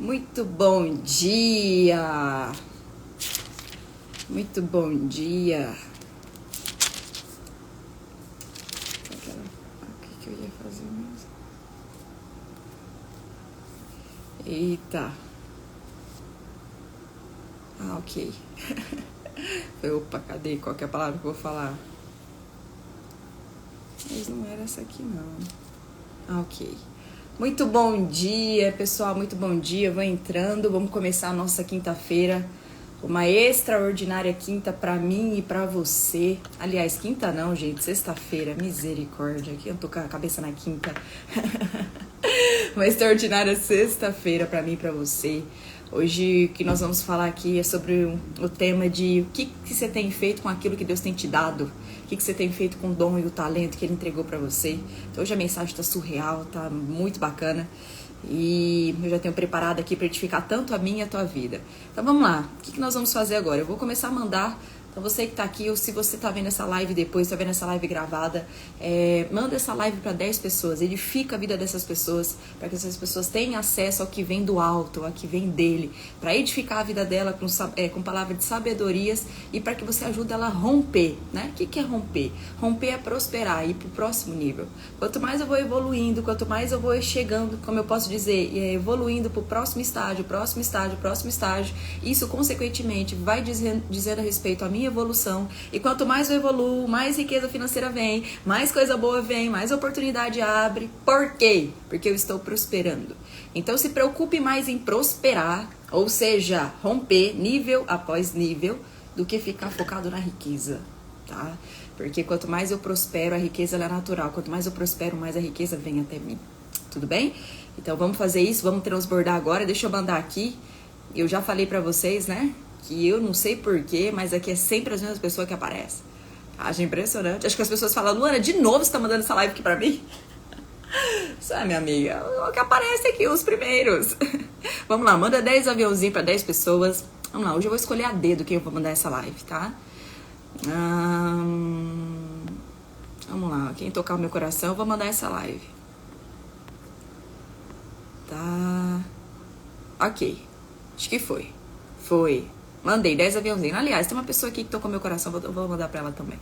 Muito bom dia! Muito bom dia! O que eu ia fazer mesmo? Eita! Ah, ok. Opa, cadê? Qual que é a palavra que eu vou falar? Mas não era essa aqui, não. Ah, ok. Muito bom dia, pessoal. Muito bom dia. Vou entrando. Vamos começar a nossa quinta-feira. Uma extraordinária quinta pra mim e pra você. Aliás, quinta não, gente. Sexta-feira. Misericórdia. Aqui eu tô com a cabeça na quinta. Uma extraordinária sexta-feira pra mim e pra você. Hoje o que nós vamos falar aqui é sobre o tema de o que você tem feito com aquilo que Deus tem te dado. O que você tem feito com o dom e o talento que Ele entregou pra você. Então hoje a mensagem tá surreal, tá muito bacana. E eu já tenho preparado aqui para edificar tanto a minha e a tua vida. Então vamos lá, o que nós vamos fazer agora? Eu vou começar a mandar. Então você que tá aqui, ou se você tá vendo essa live depois, tá vendo essa live gravada, manda essa live para 10 pessoas, edifica a vida dessas pessoas, para que essas pessoas tenham acesso ao que vem do alto, ao que vem dele, para edificar a vida dela com palavra de sabedorias e para que você ajude ela a romper, né? O que é romper? Romper é prosperar, ir pro próximo nível. Quanto mais eu vou evoluindo, quanto mais eu vou chegando, como eu posso dizer, evoluindo pro próximo estágio, isso consequentemente vai dizer a respeito a minha evolução, e quanto mais eu evoluo, mais riqueza financeira vem, mais coisa boa vem, mais oportunidade abre. Por quê? Porque eu estou prosperando. Então se preocupe mais em prosperar, ou seja, romper nível após nível, do que ficar focado na riqueza, tá? Porque quanto mais eu prospero, a riqueza ela é natural. Quanto mais eu prospero, mais a riqueza vem até mim. Tudo bem? Então vamos fazer isso, vamos transbordar agora. Deixa eu mandar aqui. Eu já falei pra vocês, né? Que eu não sei porquê, mas aqui é sempre as mesmas pessoas que aparecem. Acho impressionante. Acho que as pessoas falam, Luana, de novo você tá mandando essa live aqui pra mim? Isso é, minha amiga. O que aparece aqui, os primeiros. Vamos lá, manda 10 aviãozinhos pra 10 pessoas. Vamos lá, hoje eu vou escolher a dedo quem eu vou mandar essa live, tá? Vamos lá, quem tocar o meu coração, eu vou mandar essa live. Tá. Ok. Acho que foi. Foi. Mandei 10 aviãozinhos. Aliás, tem uma pessoa aqui que tocou meu coração, eu vou mandar pra ela também.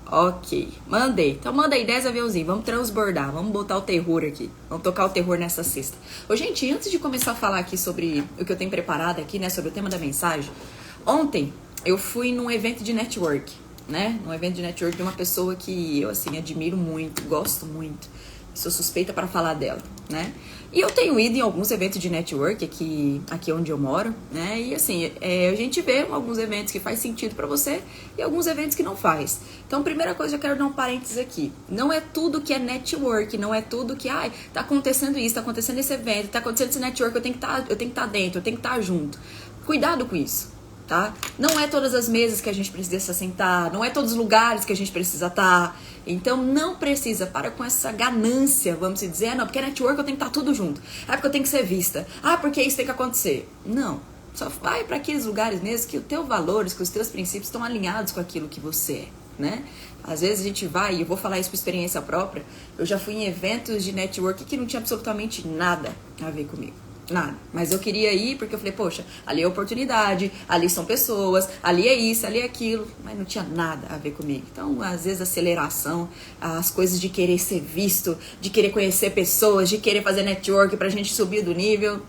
Ok, mandei. Então manda aí 10 aviãozinhos, vamos transbordar, vamos botar o terror aqui. Vamos tocar o terror nessa sexta. Ô, gente, antes de começar a falar aqui sobre o que eu tenho preparado aqui, né, sobre o tema da mensagem, ontem eu fui num evento de network, né? Num evento de network de uma pessoa que eu, assim, admiro muito, gosto muito. Sou suspeita para falar dela, né? E eu tenho ido em alguns eventos de network aqui onde eu moro, né? E assim, a gente vê alguns eventos que faz sentido para você e alguns eventos que não faz. Então, primeira coisa, eu quero dar um parênteses aqui. Não é tudo que é network, não é tudo que, tá acontecendo isso, tá acontecendo esse evento, tá acontecendo esse network, eu tenho que estar dentro, eu tenho que estar junto. Cuidado com isso, tá? Não é todas as mesas que a gente precisa se assentar, não é todos os lugares que a gente precisa estar. Então não precisa, para com essa ganância, vamos dizer, não, porque é network eu tenho que estar tudo junto. Porque eu tenho que ser vista. Porque isso tem que acontecer. Não, só vai para aqueles lugares mesmo que os teus valores, que os teus princípios estão alinhados com aquilo que você é, né? Às vezes a gente vai, e eu vou falar isso por experiência própria, eu já fui em eventos de network que não tinha absolutamente nada a ver comigo. Nada, mas eu queria ir porque eu falei, poxa, ali é oportunidade, ali são pessoas, ali é isso, ali é aquilo, mas não tinha nada a ver comigo. Então, às vezes, a aceleração, as coisas de querer ser visto, de querer conhecer pessoas, de querer fazer network pra gente subir do nível,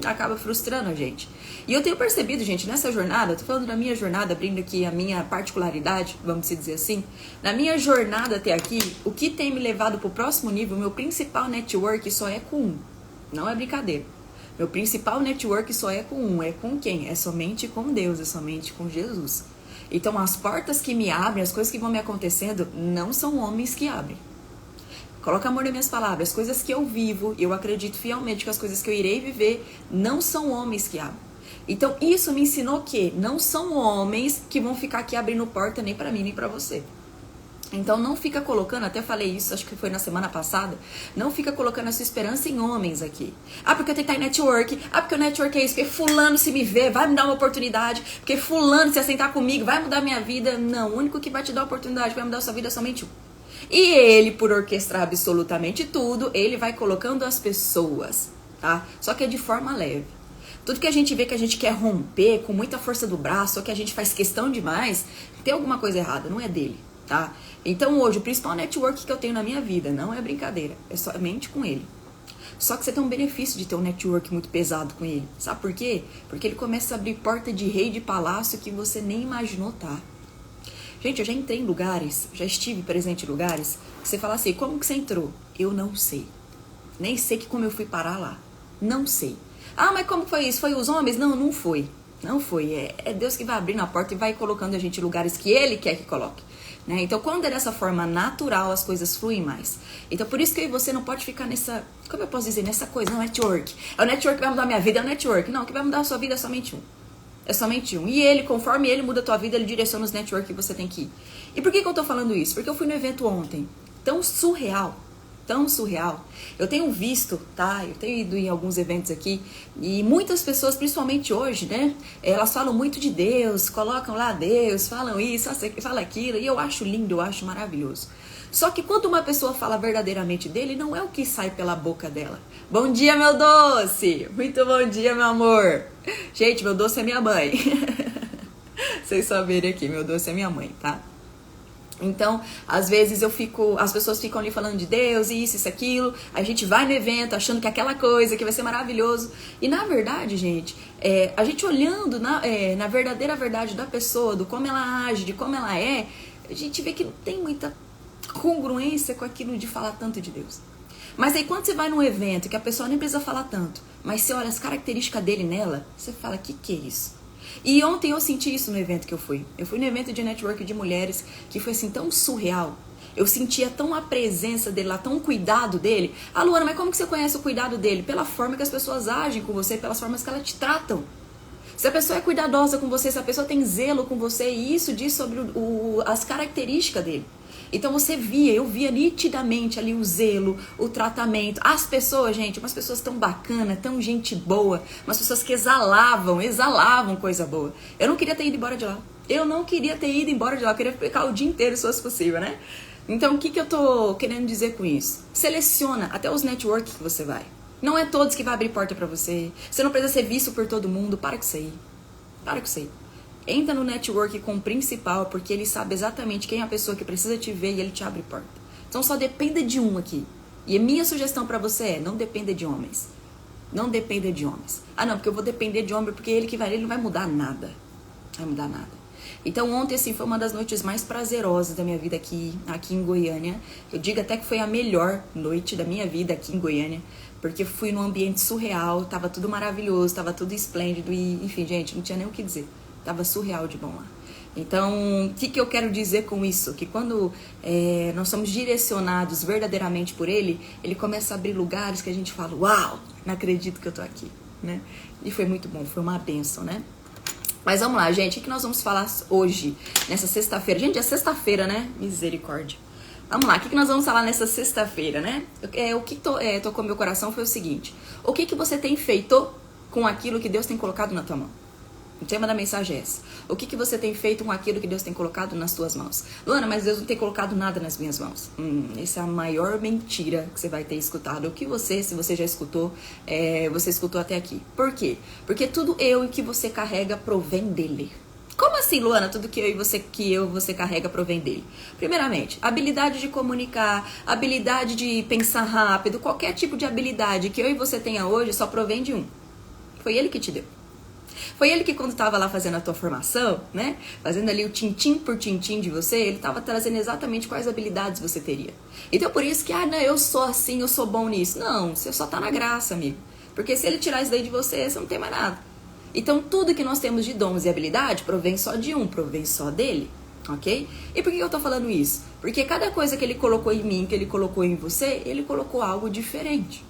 acaba frustrando a gente. E eu tenho percebido, gente, nessa jornada, tô falando da minha jornada, abrindo aqui a minha particularidade, vamos dizer assim, na minha jornada até aqui, o que tem me levado pro próximo nível, meu principal network só é com um, não é brincadeira. Meu principal network só é com um. É com quem? É somente com Deus, é somente com Jesus. Então, as portas que me abrem, as coisas que vão me acontecendo, não são homens que abrem. Coloca amor nas minhas palavras. As coisas que eu vivo, eu acredito fielmente que as coisas que eu irei viver, não são homens que abrem. Então, isso me ensinou que não são homens que vão ficar aqui abrindo porta nem pra mim, nem pra você. Então não fica colocando, até falei isso, acho que foi na semana passada, não fica colocando a sua esperança em homens aqui. Porque eu tenho que estar em network, porque o network é isso, porque fulano se me vê, vai me dar uma oportunidade, porque fulano se assentar comigo, vai mudar minha vida. Não, o único que vai te dar oportunidade, vai mudar a sua vida é somente um. E ele, por orquestrar absolutamente tudo, ele vai colocando as pessoas. tá? Só que é de forma leve. Tudo que a gente vê que a gente quer romper com muita força do braço, ou que a gente faz questão demais, tem alguma coisa errada, não é dele, tá? Então hoje, o principal network que eu tenho na minha vida não é brincadeira, é somente com ele. Só que você tem um benefício de ter um network muito pesado com ele. Sabe por quê? Porque ele começa a abrir porta de rei de palácio que você nem imaginou, tá? Gente, eu já entrei em lugares, já estive presente em lugares, que você fala assim, como que você entrou? Eu não sei. Nem sei como eu fui parar lá. Não sei. Ah, mas como foi isso? Foi os homens? Não, não foi. Não foi. É Deus que vai abrindo a porta e vai colocando a gente em lugares que Ele quer que coloque. Né? Então, quando é dessa forma natural, as coisas fluem mais. Então, por isso que eu e você não pode ficar nessa, como eu posso dizer, nessa coisa, não, network. É o network que vai mudar a minha vida, é o network. Não, o que vai mudar a sua vida é somente um. É somente um. E ele, conforme ele muda a tua vida, ele direciona os networks que você tem que ir. E por que eu tô falando isso? Porque eu fui no evento ontem, tão surreal. Eu tenho visto, tá? Eu tenho ido em alguns eventos aqui e muitas pessoas, principalmente hoje, né? Elas falam muito de Deus, colocam lá Deus, falam isso, falam aquilo, e eu acho lindo, eu acho maravilhoso. Só que quando uma pessoa fala verdadeiramente dele, não é o que sai pela boca dela. Bom dia, meu doce! Muito bom dia, meu amor! Gente, meu doce é minha mãe. Vocês só verem aqui, meu doce é minha mãe, tá? Então, às vezes as pessoas ficam ali falando de Deus, isso, aquilo, a gente vai no evento achando que é aquela coisa, que vai ser maravilhoso. E na verdade, gente, a gente olhando na verdadeira verdade da pessoa, do como ela age, de como ela é, a gente vê que não tem muita congruência com aquilo de falar tanto de Deus. Mas aí quando você vai num evento que a pessoa nem precisa falar tanto, mas você olha as características dele nela, você fala, que é isso? E ontem eu senti isso no evento que eu fui. Eu fui no evento de network de mulheres que foi assim tão surreal. Eu sentia tão a presença dele lá, tão o cuidado dele. Ah, Luana, mas como que você conhece o cuidado dele? Pela forma que as pessoas agem com você, pelas formas que elas te tratam. Se a pessoa é cuidadosa com você, se a pessoa tem zelo com você, e isso diz sobre as características dele. Então eu via nitidamente ali o zelo, o tratamento. As pessoas, gente, umas pessoas tão bacanas, tão gente boa, umas pessoas que exalavam coisa boa. Eu não queria ter ido embora de lá. Eu queria ficar o dia inteiro se fosse possível, né? Então, o que eu tô querendo dizer com isso? Seleciona até os networks que você vai. Não é todos que vai abrir porta pra você. Você não precisa ser visto por todo mundo. Para com isso aí. Entra no network com o principal, porque ele sabe exatamente quem é a pessoa que precisa te ver e ele te abre porta. Então só dependa de um aqui. E a minha sugestão pra você é, não dependa de homens. Não dependa de homens. Ah não, porque eu vou depender de homem, porque ele não vai mudar nada. Não vai mudar nada. Então ontem, assim, foi uma das noites mais prazerosas da minha vida aqui em Goiânia. Eu digo até que foi a melhor noite da minha vida aqui em Goiânia. Porque fui num ambiente surreal, tava tudo maravilhoso, tava tudo esplêndido e, enfim, gente, não tinha nem o que dizer. Tava surreal de bom lá. Então, o que eu quero dizer com isso? Que quando nós somos direcionados verdadeiramente por ele, ele começa a abrir lugares que a gente fala, uau, não acredito que eu tô aqui, né? E foi muito bom, foi uma bênção, né? Mas vamos lá, gente, o que nós vamos falar hoje, nessa sexta-feira? Gente, é sexta-feira, né? Misericórdia. Vamos lá, o que nós vamos falar nessa sexta-feira, né? O que tocou meu coração foi o seguinte. O que você tem feito com aquilo que Deus tem colocado na tua mão? O tema da mensagem é esse. O que você tem feito com aquilo que Deus tem colocado nas tuas mãos? Luana, mas Deus não tem colocado nada nas minhas mãos. Essa é a maior mentira que você vai ter escutado. O que se você já escutou, você escutou até aqui. Por quê? Porque tudo eu e que você carrega provém dele. Como assim, Luana? Tudo que você carrega provém dele. Primeiramente, habilidade de comunicar, habilidade de pensar rápido, qualquer tipo de habilidade que eu e você tenha hoje só provém de um. Foi ele que te deu. Foi ele que, quando estava lá fazendo a tua formação, né, fazendo ali o tintim por tintim de você, ele estava trazendo exatamente quais habilidades você teria. Então, por isso que, não, eu sou assim, eu sou bom nisso. Não, você só tá na graça, amigo. Porque se ele tirar isso daí de você, você não tem mais nada. Então, tudo que nós temos de dons e habilidade provém só de um, provém só dele, ok? E por que eu tô falando isso? Porque cada coisa que ele colocou em mim, que ele colocou em você, ele colocou algo diferente.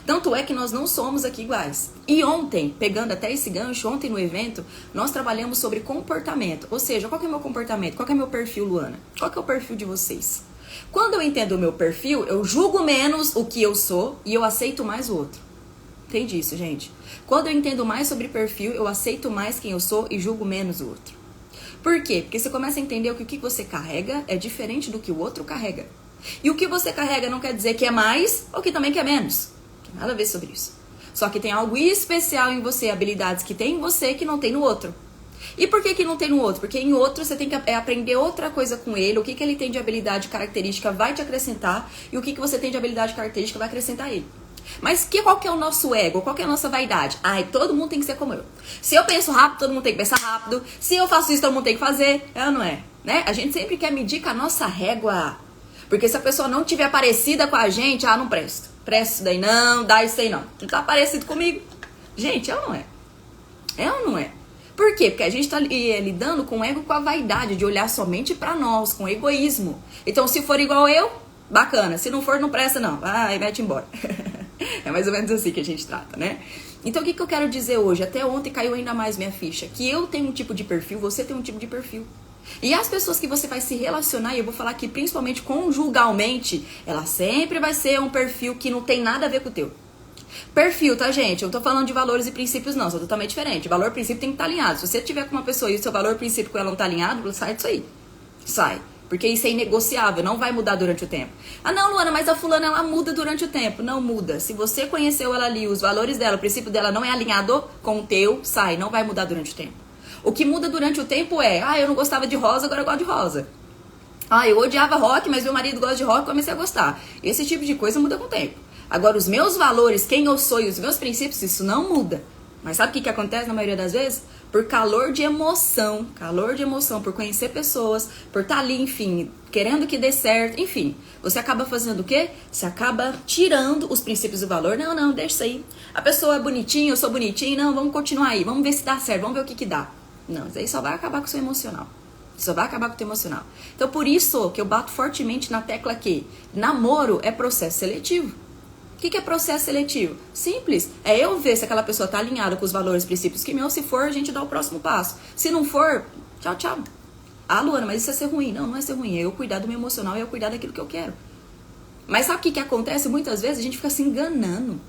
Tanto é que nós não somos aqui iguais. E ontem, pegando até esse gancho, ontem no evento, nós trabalhamos sobre comportamento. Ou seja, qual que é o meu comportamento? Qual que é o meu perfil, Luana? Qual que é o perfil de vocês? Quando eu entendo o meu perfil, eu julgo menos o que eu sou e eu aceito mais o outro. Entende isso, gente? Quando eu entendo mais sobre perfil, eu aceito mais quem eu sou e julgo menos o outro. Por quê? Porque você começa a entender que o que você carrega é diferente do que o outro carrega. E o que você carrega não quer dizer que é mais ou que também que é menos. Nada a ver sobre isso. Só que tem algo especial em você, habilidades que tem em você que não tem no outro. E por que não tem no outro? Porque em outro você tem que aprender outra coisa com ele, o que ele tem de habilidade característica vai te acrescentar, e o que você tem de habilidade característica vai acrescentar ele. Mas qual que é o nosso ego? Qual que é a nossa vaidade? Ai, todo mundo tem que ser como eu. Se eu penso rápido, todo mundo tem que pensar rápido. Se eu faço isso, todo mundo tem que fazer. É ou não é? Né? A gente sempre quer medir com a nossa régua. Porque se a pessoa não tiver parecida com a gente, não presto. Presto isso daí não, dá isso aí não. Não tá parecido comigo. Gente, é ou não é? É ou não é? Por quê? Porque a gente tá lidando com o ego, com a vaidade de olhar somente pra nós, com egoísmo. Então, se for igual eu, bacana. Se não for, não presta não. Vai, mete embora. É mais ou menos assim que a gente trata, né? Então, o que eu quero dizer hoje? Até ontem caiu ainda mais minha ficha. Que eu tenho um tipo de perfil, você tem um tipo de perfil. E as pessoas que você vai se relacionar, e eu vou falar aqui principalmente conjugalmente, ela sempre vai ser um perfil que não tem nada a ver com o teu. Perfil, tá, gente? Eu não tô falando de valores e princípios, não. São totalmente diferente. Valor e princípio tem que estar alinhado. Se você tiver com uma pessoa e o seu valor e princípio com ela não tá alinhado, sai disso aí. Sai. Porque isso é inegociável, não vai mudar durante o tempo. Ah, não, Luana, mas a fulana, ela muda durante o tempo. Não muda. Se você conheceu ela ali, os valores dela, o princípio dela não é alinhado com o teu, sai. Não vai mudar durante o tempo. O que muda durante o tempo é, eu não gostava de rosa, agora eu gosto de rosa. Eu odiava rock, mas meu marido gosta de rock, comecei a gostar. Esse tipo de coisa muda com o tempo. Agora, os meus valores, quem eu sou e os meus princípios, isso não muda. Mas sabe o que acontece na maioria das vezes? Por calor de emoção, por conhecer pessoas, por estar ali, enfim, querendo que dê certo, enfim. Você acaba fazendo o quê? Você acaba tirando os princípios do valor. Não, deixa isso aí. A pessoa é bonitinha, eu sou bonitinho, não, vamos continuar aí, vamos ver se dá certo, vamos ver o que dá. Não, isso aí só vai acabar com o seu emocional. Só vai acabar com o teu emocional. Então, por isso que eu bato fortemente na tecla que namoro é processo seletivo. O que é processo seletivo? Simples. É eu ver se aquela pessoa está alinhada com os valores e princípios que meu. Se for, a gente dá o próximo passo. Se não for, tchau, tchau. Luana, mas isso é ser ruim. Não é ser ruim. É eu cuidar do meu emocional, é eu cuidar daquilo que eu quero. Mas sabe o que acontece? Muitas vezes a gente fica se enganando.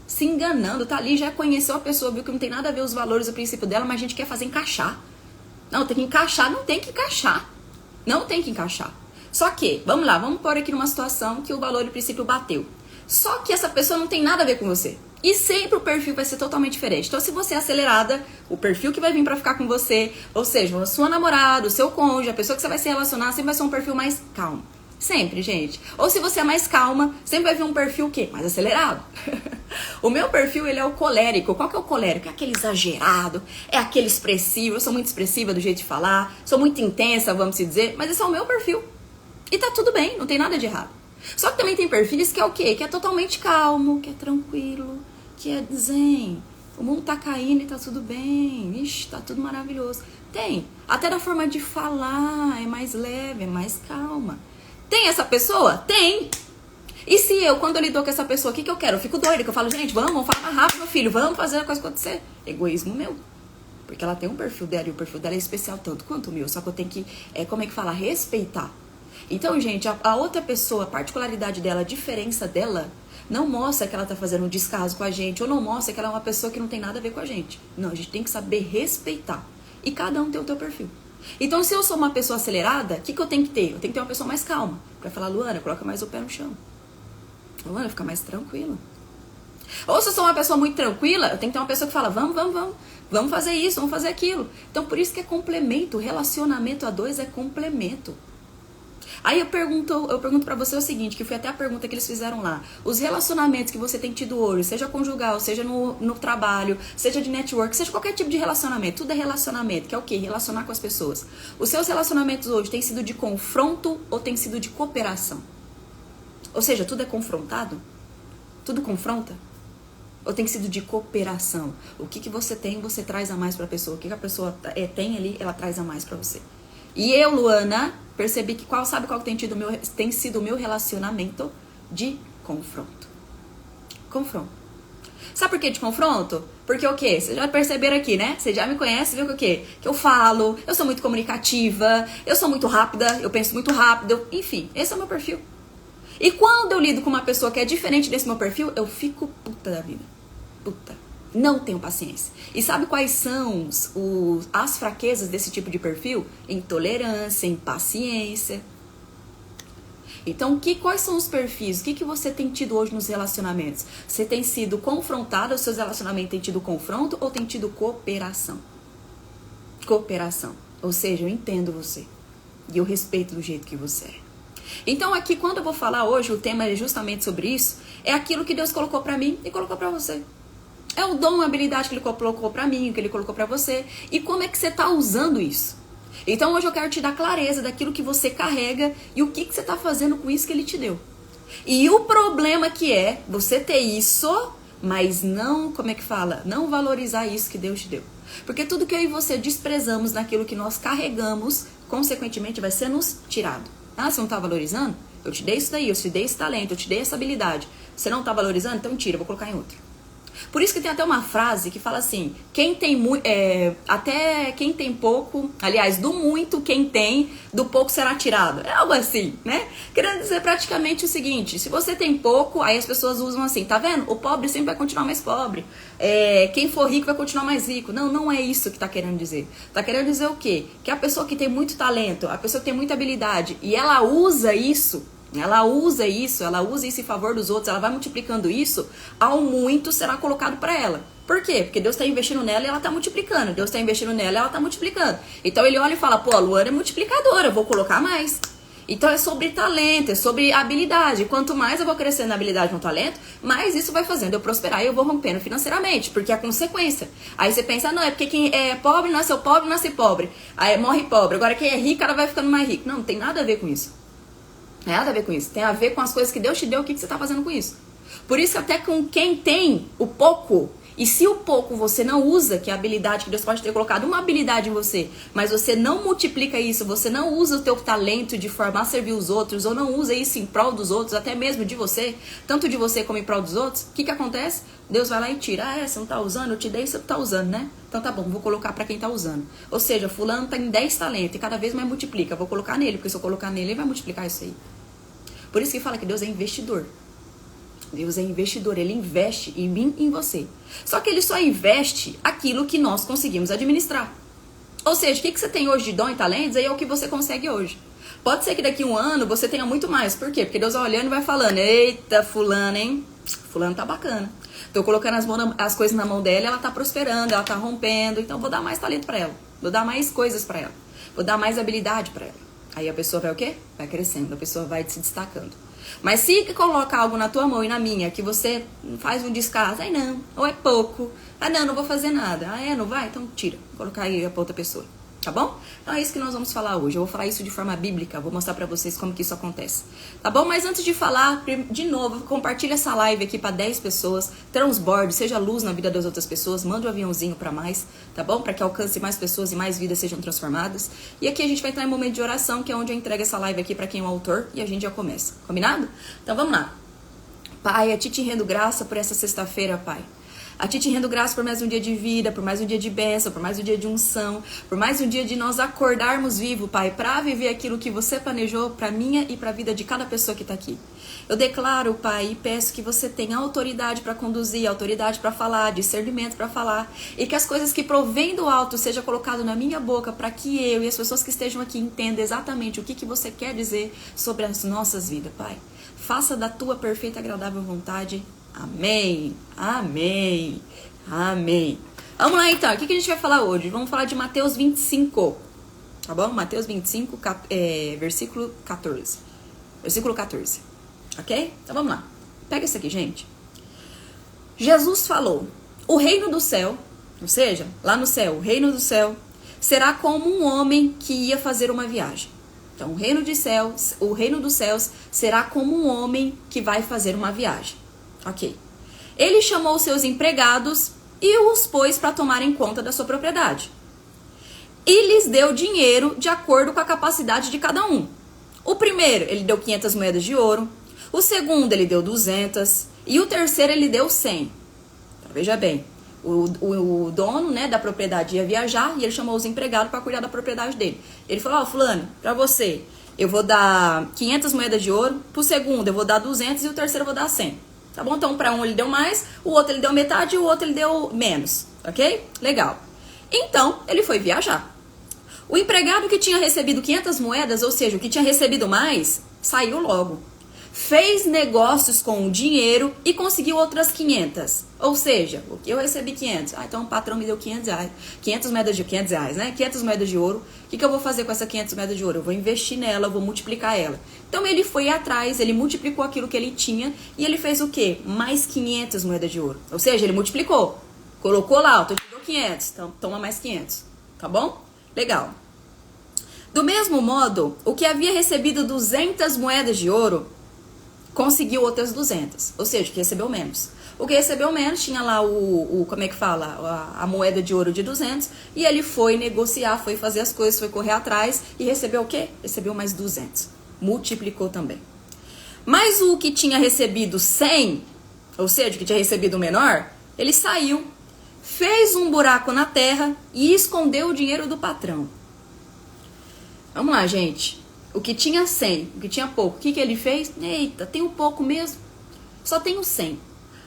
Se enganando. Tá ali, já conheceu a pessoa, viu que não tem nada a ver os valores e o princípio dela, mas a gente quer fazer encaixar. Não, tem que encaixar. Não tem que encaixar. Não tem que encaixar. Só que, vamos lá, vamos pôr aqui numa situação que o valor e o princípio bateu. Só que essa pessoa não tem nada a ver com você. E sempre o perfil vai ser totalmente diferente. Então, se você é acelerada, o perfil que vai vir pra ficar com você, ou seja, a sua namorada, o seu cônjuge, a pessoa que você vai se relacionar, sempre vai ser um perfil mais calmo. Sempre, gente. Ou se você é mais calma, sempre vai vir um perfil o quê? Mais acelerado. O meu perfil, ele é o colérico. Qual que é o colérico? É aquele exagerado, é aquele expressivo. Eu sou muito expressiva do jeito de falar, sou muito intensa, vamos dizer, mas esse é o meu perfil. E tá tudo bem, não tem nada de errado. Só que também tem perfis que é o quê? Que é totalmente calmo, que é tranquilo, que é zen. O mundo tá caindo e tá tudo bem. Ixi, tá tudo maravilhoso. Tem. Até da forma de falar, é mais leve, é mais calma. Tem essa pessoa? Tem. E se eu, quando eu lido com essa pessoa, o que eu quero? Eu fico doida, que eu falo, gente, vamos falar mais rápido, meu filho, vamos fazer a coisa acontecer. Egoísmo meu. Porque ela tem um perfil dela e o perfil dela é especial tanto quanto o meu. Só que eu tenho que, respeitar. Então, gente, a outra pessoa, a particularidade dela, a diferença dela, não mostra que ela tá fazendo um descaso com a gente, ou não mostra que ela é uma pessoa que não tem nada a ver com a gente. Não, a gente tem que saber respeitar. E cada um tem o teu perfil. Então, se eu sou uma pessoa acelerada, o que eu tenho que ter? Eu tenho que ter uma pessoa mais calma. Pra falar, Luana, coloca mais o pé no chão. Luana, fica mais tranquila. Ou se eu sou uma pessoa muito tranquila, eu tenho que ter uma pessoa que fala, vamos fazer isso, vamos fazer aquilo. Então, por isso que é complemento. Relacionamento a dois é complemento. Aí eu pergunto pra você o seguinte, que foi até a pergunta que eles fizeram lá. Os relacionamentos que você tem tido hoje, seja conjugal, seja no trabalho, seja de network, seja qualquer tipo de relacionamento, tudo é relacionamento, que é o quê? Relacionar com as pessoas. Os seus relacionamentos hoje têm sido de confronto ou têm sido de cooperação? Ou seja, tudo é confrontado? Tudo confronta? Ou tem sido de cooperação? O que você tem, você traz a mais pra pessoa. O que a pessoa tem ali, ela traz a mais pra você. E eu, Luana, percebi que qual tem sido o meu relacionamento de confronto. Confronto. Sabe por que de confronto? Porque o quê? Vocês já perceberam aqui, né? Vocês já me conhecem, viu que o quê? Que eu falo, eu sou muito comunicativa, eu sou muito rápida, eu penso muito rápido. Enfim, esse é o meu perfil. E quando eu lido com uma pessoa que é diferente desse meu perfil, eu fico puta da vida. Puta. Não tenho paciência. E sabe quais são as fraquezas desse tipo de perfil? Intolerância, impaciência. Então, quais são os perfis? O que você tem tido hoje nos relacionamentos? Você tem sido confrontado, os seus relacionamentos têm tido confronto ou tem tido cooperação? Cooperação. Ou seja, eu entendo você. E eu respeito do jeito que você é. Então, aqui, quando eu vou falar hoje, o tema é justamente sobre isso. É aquilo que Deus colocou pra mim e colocou pra você. É o dom, a habilidade que Ele colocou pra mim, que Ele colocou pra você. E como é que você tá usando isso? Então hoje eu quero te dar clareza daquilo que você carrega e o que você está fazendo com isso que Ele te deu. E o problema que é você ter isso, mas não, como é que fala? Não valorizar isso que Deus te deu. Porque tudo que eu e você desprezamos naquilo que nós carregamos, consequentemente vai ser nos tirado. Ah, você não está valorizando? Eu te dei isso daí, eu te dei esse talento, eu te dei essa habilidade. Você não está valorizando? Então tira, eu vou colocar em outro. Por isso que tem até uma frase que fala assim, até quem tem pouco, aliás, do muito quem tem, do pouco será tirado. É algo assim, né? Querendo dizer praticamente o seguinte, se você tem pouco, aí as pessoas usam assim, tá vendo? O pobre sempre vai continuar mais pobre. Quem for rico vai continuar mais rico. Não, não é isso que tá querendo dizer. Tá querendo dizer o quê? Que a pessoa que tem muito talento, a pessoa que tem muita habilidade, e ela usa isso em favor dos outros, ela vai multiplicando isso, ao muito será colocado para ela. Por quê? Porque Deus está investindo nela e ela está multiplicando. Deus está investindo nela e ela está multiplicando. Então ele olha e fala, pô, a Luana é multiplicadora, eu vou colocar mais. Então é sobre talento, é sobre habilidade. Quanto mais eu vou crescendo na habilidade no talento, mais isso vai fazendo eu prosperar e eu vou rompendo financeiramente, porque é a consequência. Aí você pensa, não, é porque quem é pobre nasceu pobre, nasce pobre. Aí morre pobre. Agora quem é rico, ela vai ficando mais rico. Não tem nada a ver com isso. Não tem nada a ver com isso. Tem a ver com as coisas que Deus te deu, o que você está fazendo com isso. Por isso, até com quem tem o pouco, e se o pouco você não usa, que é a habilidade que Deus pode ter colocado, uma habilidade em você, mas você não multiplica isso, você não usa o teu talento de formar, servir os outros, ou não usa isso em prol dos outros, até mesmo de você, tanto de você como em prol dos outros, o que acontece? Deus vai lá e tira. Ah, você não tá usando? Eu te dei, você não tá usando, né? Então tá bom, vou colocar pra quem tá usando. Ou seja, fulano tem 10 talentos e cada vez mais multiplica. Vou colocar nele, porque se eu colocar nele, ele vai multiplicar isso aí. Por isso que fala que Deus é investidor. Deus é investidor, Ele investe em mim e em você. Só que Ele só investe aquilo que nós conseguimos administrar. Ou seja, o que você tem hoje de dom e talentos aí é o que você consegue hoje. Pode ser que daqui a um ano você tenha muito mais. Por quê? Porque Deus vai olhando e vai falando, eita, fulano, hein? Fulano tá bacana. Tô colocando as coisas na mão dela, ela tá prosperando, ela tá rompendo, então vou dar mais talento pra ela. Vou dar mais coisas pra ela. Vou dar mais habilidade pra ela. Aí a pessoa vai o quê? Vai crescendo, a pessoa vai se destacando. Mas se coloca algo na tua mão e na minha, que você faz um descaso, aí não, ou é pouco, ah não vou fazer nada, ah é, não vai? Então tira, vou colocar aí pra outra pessoa, tá bom? Então é isso que nós vamos falar hoje, eu vou falar isso de forma bíblica, vou mostrar pra vocês como que isso acontece, tá bom? Mas antes de falar, de novo, compartilha essa live aqui pra 10 pessoas, transborde, seja luz na vida das outras pessoas, mande um aviãozinho pra mais, tá bom? Pra que alcance mais pessoas e mais vidas sejam transformadas. E aqui a gente vai entrar em momento de oração, que é onde eu entrego essa live aqui pra quem é o autor, e a gente já começa, combinado? Então vamos lá. Pai, a ti te rendo graça por essa sexta-feira, Pai. A ti te rendo graça por mais um dia de vida, por mais um dia de bênção, por mais um dia de unção, por mais um dia de nós acordarmos vivos, Pai, para viver aquilo que você planejou para minha e para a vida de cada pessoa que está aqui. Eu declaro, Pai, e peço que você tenha autoridade para conduzir, autoridade para falar, discernimento para falar, e que as coisas que provêm do alto seja colocado na minha boca para que eu e as pessoas que estejam aqui entendam exatamente o que você quer dizer sobre as nossas vidas, Pai. Faça da tua perfeita e agradável vontade. Amém, amém, amém. Vamos lá então, o que a gente vai falar hoje? Vamos falar de Mateus 25, tá bom? Mateus 25, versículo 14. Versículo 14, ok? Então vamos lá. Pega isso aqui, gente. Jesus falou, o reino do céu, ou seja, lá no céu, o reino do céu, será como um homem que ia fazer uma viagem. Então, o reino dos céus será como um homem que vai fazer uma viagem. Ok. Ele chamou seus empregados e os pôs para tomarem conta da sua propriedade. E lhes deu dinheiro de acordo com a capacidade de cada um. O primeiro, ele deu 500 moedas de ouro. O segundo, ele deu 200. E o terceiro, ele deu 100. Então, veja bem, o dono, né, da propriedade ia viajar e ele chamou os empregados para cuidar da propriedade dele. Ele falou, fulano, para você, eu vou dar 500 moedas de ouro. Pro segundo, eu vou dar 200 e o terceiro eu vou dar 100. Tá bom? Então, para um ele deu mais, o outro ele deu metade e o outro ele deu menos. Ok? Legal. Então, ele foi viajar. O empregado que tinha recebido 500 moedas, ou seja, o que tinha recebido mais, Saiu logo. Fez negócios com o dinheiro e conseguiu outras 500. Ou seja, o que eu recebi 500. Então o patrão me deu 500 reais. 500 reais, né? 500 moedas de ouro. O que eu vou fazer com essas 500 moedas de ouro? Eu vou investir nela, eu vou multiplicar ela. Então ele foi atrás, ele multiplicou aquilo que ele tinha e ele fez o quê? Mais 500 moedas de ouro. Ou seja, ele multiplicou. Colocou lá, te dou 500. Então toma mais 500. Tá bom? Legal. Do mesmo modo, o que havia recebido 200 moedas de ouro conseguiu outras 200, ou seja, que recebeu menos. O que recebeu menos tinha lá como é que fala, a moeda de ouro de 200 e ele foi negociar, foi fazer as coisas, foi correr atrás e recebeu o quê? Recebeu mais 200. Multiplicou também. Mas o que tinha recebido 100, ou seja, que tinha recebido o menor, ele saiu, fez um buraco na terra e escondeu o dinheiro do patrão. Vamos lá, gente. O que tinha 100, o que tinha pouco, o que ele fez? Eita, tem um pouco mesmo. Só tenho 100.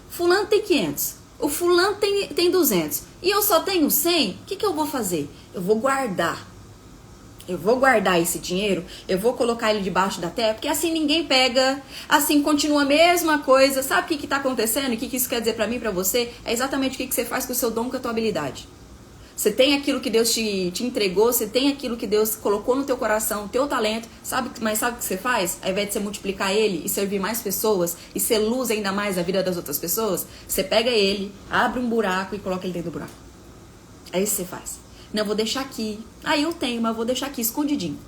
Fulano tem 500. O fulano tem 200. E eu só tenho 100. O que eu vou fazer? Eu vou guardar. Eu vou guardar esse dinheiro. Eu vou colocar ele debaixo da terra. Porque assim ninguém pega. Assim continua a mesma coisa. Sabe o que está acontecendo? E o que isso quer dizer para mim e para você? É exatamente o que você faz com o seu dom, com a tua habilidade. Você tem aquilo que Deus te entregou, você tem aquilo que Deus colocou no teu coração, teu talento, mas sabe o que você faz? Ao invés de você multiplicar ele e servir mais pessoas e ser luz ainda mais na vida das outras pessoas, você pega ele, abre um buraco e coloca ele dentro do buraco. É isso que você faz. Não, vou deixar aqui. Eu tenho, mas vou deixar aqui escondidinho.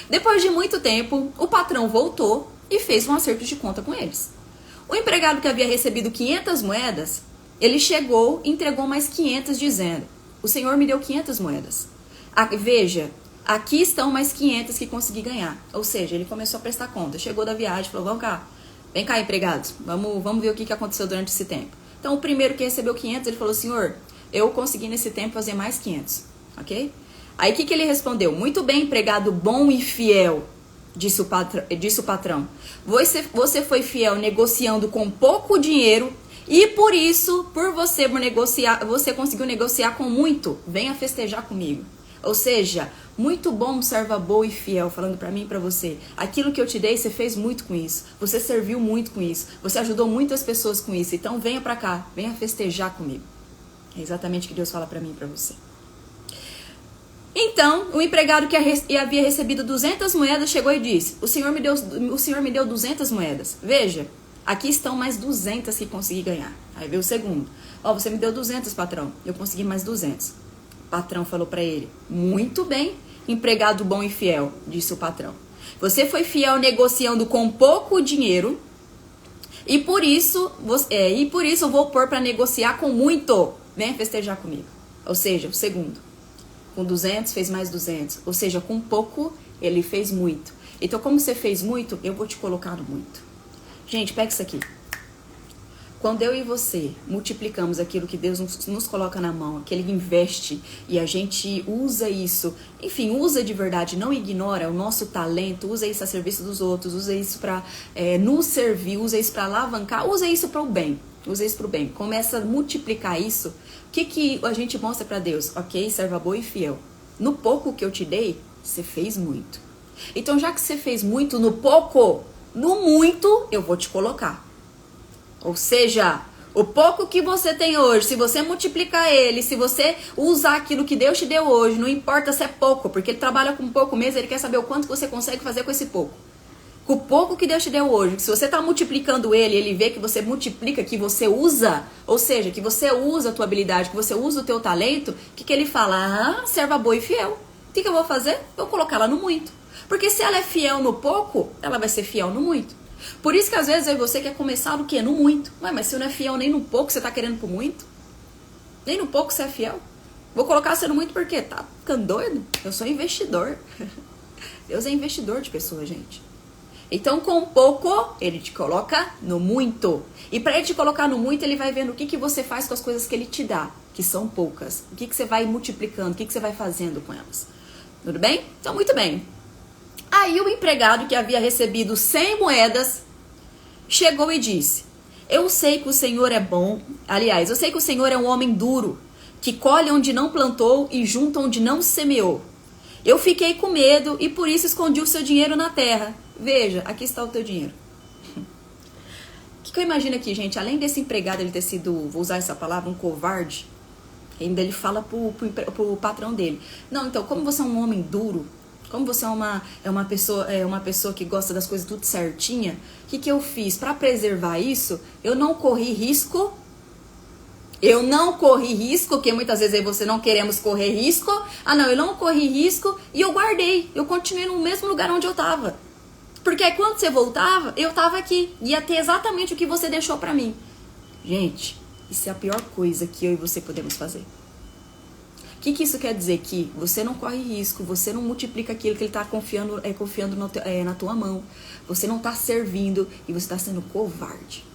Depois de muito tempo, o patrão voltou e fez um acerto de conta com eles. O empregado que havia recebido 500 moedas... Ele chegou e entregou mais 500 dizendo, o Senhor me deu 500 moedas. Veja, aqui estão mais 500 que consegui ganhar. Ou seja, ele começou a prestar conta. Chegou da viagem, falou, vem cá empregados, vamos ver o que aconteceu durante esse tempo. Então o primeiro que recebeu 500, ele falou, Senhor, eu consegui nesse tempo fazer mais 500. Ok? Aí o que ele respondeu? Muito bem, empregado bom e fiel, disse o patrão. Você foi fiel negociando com pouco dinheiro. E por isso, por você negociar, você conseguiu negociar com muito. Venha festejar comigo. Ou seja, muito bom, serva boa e fiel, falando pra mim e pra você. Aquilo que eu te dei, você fez muito com isso. Você serviu muito com isso. Você ajudou muitas pessoas com isso. Então venha pra cá, venha festejar comigo. É exatamente o que Deus fala pra mim e pra você. Então, o empregado que havia recebido 200 moedas chegou e disse, o Senhor me deu 200 moedas. Veja. Aqui estão mais 200 que consegui ganhar. Aí veio o segundo. Você me deu 200, patrão. Eu consegui mais 200. O patrão falou para ele, muito bem, empregado bom e fiel, disse o patrão. Você foi fiel negociando com pouco dinheiro e por isso eu vou pôr para negociar com muito. Venha festejar comigo. Ou seja, o segundo. Com 200 fez mais 200. Ou seja, com pouco ele fez muito. Então, como você fez muito, eu vou te colocar no muito. Gente, pega isso aqui. Quando eu e você multiplicamos aquilo que Deus nos coloca na mão, que Ele investe e a gente usa isso, enfim, usa de verdade, não ignora o nosso talento, usa isso a serviço dos outros, usa isso para nos servir, usa isso para alavancar, usa isso para o bem, Começa a multiplicar isso. O que a gente mostra para Deus? Ok, serva boa e fiel. No pouco que eu te dei, você fez muito. Então, já que você fez muito no pouco, no muito, eu vou te colocar. Ou seja, o pouco que você tem hoje, se você multiplicar ele, se você usar aquilo que Deus te deu hoje, não importa se é pouco, porque Ele trabalha com pouco mesmo, Ele quer saber o quanto você consegue fazer com esse pouco. Com o pouco que Deus te deu hoje, se você está multiplicando Ele vê que você multiplica, que você usa, ou seja, que você usa a tua habilidade, que você usa o teu talento, o que Ele fala? Serva boa e fiel. O que eu vou fazer? Eu vou colocar ela no muito. Porque se ela é fiel no pouco, ela vai ser fiel no muito. Por isso que às vezes você quer começar no quê? No muito. Mas se não é fiel nem no pouco, você está querendo pro muito? Nem no pouco você é fiel? Vou colocar você no muito por quê? Tá ficando doido? Eu sou investidor. Deus é investidor de pessoas, gente. Então com pouco, Ele te coloca no muito. E para Ele te colocar no muito, Ele vai vendo o que você faz com as coisas que Ele te dá, que são poucas. O que você vai multiplicando, o que você vai fazendo com elas. Tudo bem? Então muito bem. Aí o empregado que havia recebido 100 moedas chegou e disse, eu sei que o Senhor é bom, aliás, eu sei que o Senhor é um homem duro, que colhe onde não plantou e junta onde não semeou. Eu fiquei com medo e por isso escondi o seu dinheiro na terra. veja, aqui está o teu dinheiro. O que eu imagino aqui, gente? Além desse empregado ele ter sido, vou usar essa palavra, um covarde, ainda ele fala pro patrão dele: não, então, como você é um homem duro, como você é uma pessoa que gosta das coisas tudo certinha, o que eu fiz? Para preservar isso, eu não corri risco. Porque muitas vezes aí você não queremos correr risco. Ah, não, eu não corri risco e eu guardei. Eu continuei no mesmo lugar onde eu tava. Porque aí quando você voltava, eu tava aqui. Ia ter exatamente o que você deixou pra mim. Gente, isso é a pior coisa que eu e você podemos fazer. O que isso quer dizer? Que você não corre risco, você não multiplica aquilo que ele tá confiando na tua mão. Você não tá servindo e você tá sendo covarde.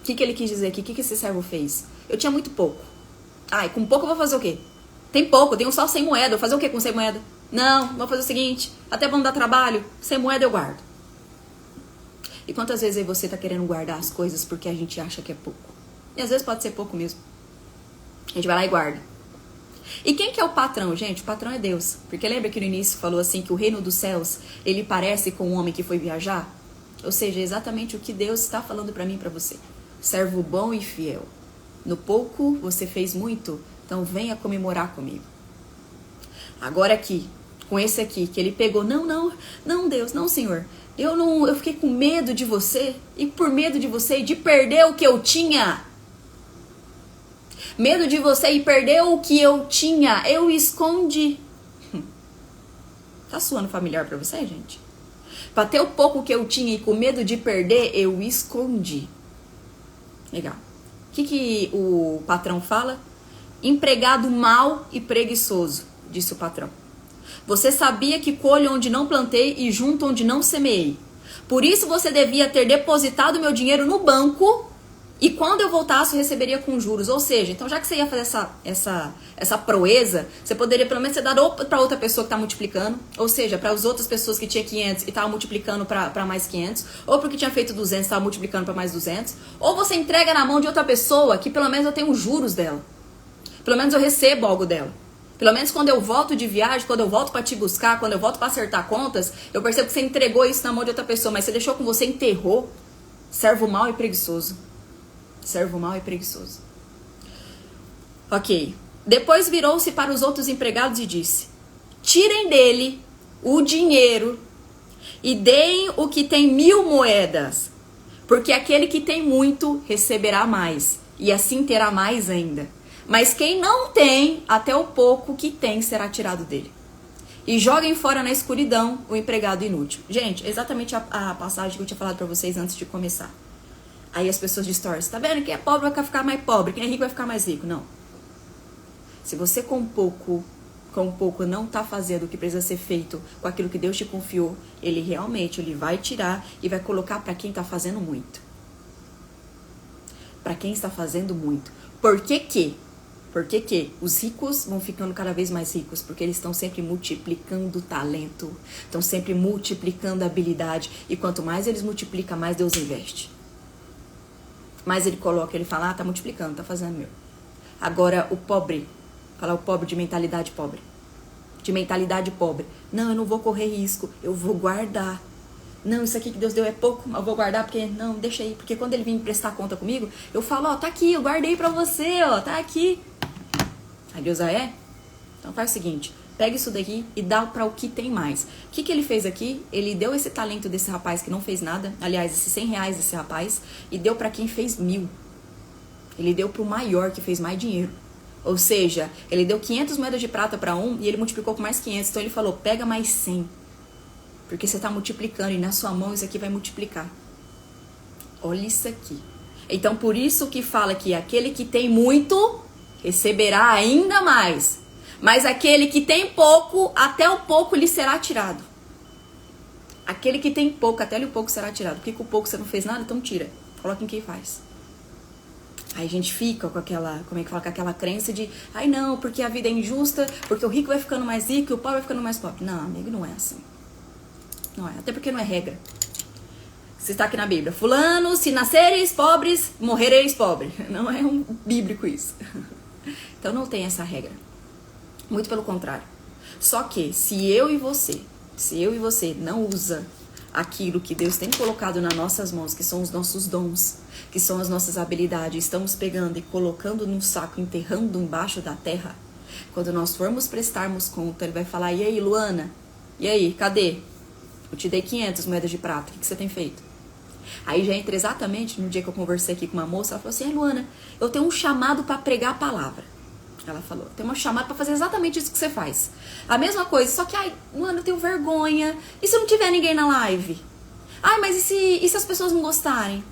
O que ele quis dizer aqui? O que esse servo fez? Eu tinha muito pouco. Ai, com pouco eu vou fazer o quê? Tem pouco, eu tenho só 100 moedas. Eu vou fazer o quê com 100 moedas? Não, vou fazer o seguinte, até pra não dar trabalho, 100 moedas eu guardo. E quantas vezes aí você tá querendo guardar as coisas porque a gente acha que é pouco? E às vezes pode ser pouco mesmo. A gente vai lá e guarda. E quem que é o patrão, gente? O patrão é Deus. Porque lembra que no início falou assim que o reino dos céus, ele parece com um homem que foi viajar? Ou seja, é exatamente o que Deus está falando pra mim e pra você. Servo bom e fiel. No pouco você fez muito, então venha comemorar comigo. Agora aqui, com esse aqui, que ele pegou, não Deus, não Senhor, eu fiquei com medo de você, e por medo de você e de perder o que eu tinha, medo de você e perder o que eu tinha, eu escondi. Tá suando familiar pra você, gente? Pra ter o pouco que eu tinha e com medo de perder, eu escondi. Legal. O que o patrão fala? Empregado mau e preguiçoso, disse o patrão. Você sabia que colho onde não plantei e junto onde não semeei. Por isso você devia ter depositado meu dinheiro no banco e quando eu voltasse eu receberia com juros. Ou seja, então já que você ia fazer essa proeza, você poderia pelo menos ter dado para outra pessoa que está multiplicando, ou seja, para as outras pessoas que tinha 500 e estava multiplicando para mais 500, ou para o que tinha feito 200 e estava multiplicando para mais 200, ou você entrega na mão de outra pessoa que pelo menos eu tenho os juros dela. Pelo menos eu recebo algo dela. Pelo menos quando eu volto de viagem, quando eu volto pra te buscar, quando eu volto pra acertar contas, eu percebo que você entregou isso na mão de outra pessoa, mas você deixou com você, enterrou. Servo mau e preguiçoso. Servo mau e preguiçoso. Ok. Depois virou-se para os outros empregados e disse: tirem dele o dinheiro e deem o que tem 1000 moedas, porque aquele que tem muito receberá mais, e assim terá mais ainda. Mas quem não tem, até o pouco que tem será tirado dele. E joguem fora na escuridão o empregado inútil. Gente, exatamente a passagem que eu tinha falado pra vocês antes de começar. Aí as pessoas distorcem. Tá vendo? Quem é pobre vai ficar mais pobre. Quem é rico vai ficar mais rico. Não. Se você com pouco não tá fazendo o que precisa ser feito com aquilo que Deus te confiou, ele realmente vai tirar e vai colocar pra quem tá fazendo muito. Pra quem está fazendo muito. Por que os ricos vão ficando cada vez mais ricos? Porque eles estão sempre multiplicando talento, estão sempre multiplicando habilidade. E quanto mais eles multiplicam, mais Deus investe. Mais ele coloca, ele fala, tá multiplicando, tá fazendo meu. Agora o pobre, falar o pobre de mentalidade pobre. De mentalidade pobre. Não, eu não vou correr risco, eu vou guardar. Não, isso aqui que Deus deu é pouco, eu vou guardar porque, não, deixa aí. Porque quando ele vir prestar conta comigo, eu falo, ó, tá aqui, eu guardei pra você, ó, tá aqui. Aí Deus, então faz o seguinte, pega isso daqui e dá para o que tem mais. O que ele fez aqui? Ele deu esse talento desse rapaz que não fez nada, aliás, esses 100 reais desse rapaz, e deu para quem fez 1000. Ele deu pro maior que fez mais dinheiro. Ou seja, ele deu 500 moedas de prata para um e ele multiplicou com mais 500. Então ele falou, pega mais 100. Porque você tá multiplicando e na sua mão isso aqui vai multiplicar. Olha isso aqui. Então por isso que fala que aquele que tem muito receberá ainda mais. Mas aquele que tem pouco, até o pouco lhe será tirado. Aquele que tem pouco, até o pouco será tirado. Porque com o pouco você não fez nada, então tira. Coloca em quem faz. Aí a gente fica com aquela, com aquela crença de, ai não, porque a vida é injusta, porque o rico vai ficando mais rico e o pobre vai ficando mais pobre. Não, amigo, não é assim. Não é, até porque não é regra. Você está aqui na Bíblia. Fulano, se nascereis pobres, morrereis pobre. Não é um bíblico isso. Então não tem essa regra. Muito pelo contrário. Só que se eu e você não usa aquilo que Deus tem colocado nas nossas mãos, que são os nossos dons, que são as nossas habilidades, estamos pegando e colocando num saco, enterrando embaixo da terra, quando nós formos prestarmos conta, ele vai falar, e aí, Luana? E aí, cadê? Eu te dei 500 moedas de prata, o que você tem feito? Aí já entra exatamente no dia que eu conversei aqui com uma moça, ela falou assim, Luana, eu tenho um chamado para pregar a palavra. Ela falou, tem uma chamada para fazer exatamente isso que você faz. A mesma coisa, só que, Luana, eu tenho vergonha. E se não tiver ninguém na live? Mas e se as pessoas não gostarem?